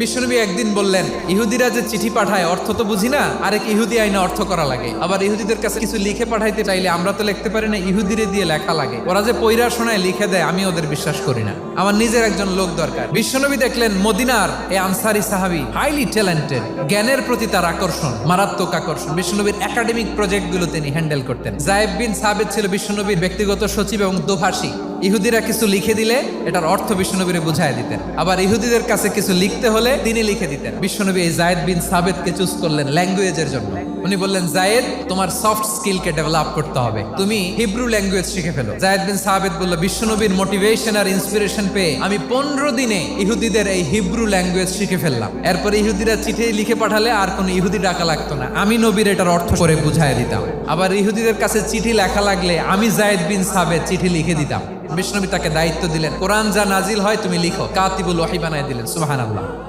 বিশ্বনবী একদিন বললেন, ইহুদিরা যে চিঠি পাঠায় অর্থ তো বুঝি না, আরেক ইহুদি আইনে অর্থ করা লাগে। আবার ইহুদিদের কাছে কিছু লিখে পাঠাইতে চাইলে আমরা তো লিখতে পারি না, ইহুদিরে দিয়ে লেখা লাগে। ওরা যে পয়রা শোনায় লিখে দেয়, আমি ওদের বিশ্বাস করি না। আমার নিজের একজন লোক দরকার। বিশ্বনবী দেখলেন মদিনার এই আনসারি সাহাবী হাইলি ট্যালেন্টেড, জ্ঞানের প্রতি তার আকর্ষণ, মারাত্মক আকর্ষণ। বিশ্বনবীর একাডেমিক প্রজেক্টগুলো তিনি হ্যান্ডেল করতেন। যায়েদ বিন সাবিত ছিল বিশ্বনবীর ব্যক্তিগত সচিব এবং দোভাষী। ইহুদিরা কিছু লিখে দিলে এটার অর্থ বিশ্বনবীরে বুঝায় দিতেন। আবার ইহুদিদের কাছে কিছু লিখতে হলে তিনি লিখে দিতেন। বিশ্বনবী এই যায়েদ বিন সাবিতকে চুজ করলেন ল্যাঙ্গুয়েজের জন্য। উনি বললেন, যায়েদ, তোমার সফট স্কিলকে ডেভেলপ করতে হবে, তুমি হিব্রু ল্যাঙ্গুয়েজ শিখে ফেলো। যায়েদ বিন সাবিত বলল, বিশ্বনবীর মোটিভেশন আর ইন্সপিরেশন পেয়ে আমি 15 দিনে ইহুদিদের এই হিব্রু ল্যাঙ্গুয়েজ শিখে ফেললাম। এরপরে ইহুদিরা চিঠি লিখে পাঠালে আর কোনো ইহুদি ডাকা লাগতো না, আমি নবীর এটার অর্থ করে বুঝায় দিতাম। আবার ইহুদিদের কাছে চিঠি লেখা লাগলে আমি যায়েদ বিন সাবিত চিঠি লিখে দিতাম। বিশ্বনবী তাকে দায়িত্ব দিলেন, কোরআন যা নাজিল হয় তুমি লিখো, কাতিবুল ওয়াহি বানায় দিলেন। সুবহানাল্লাহ।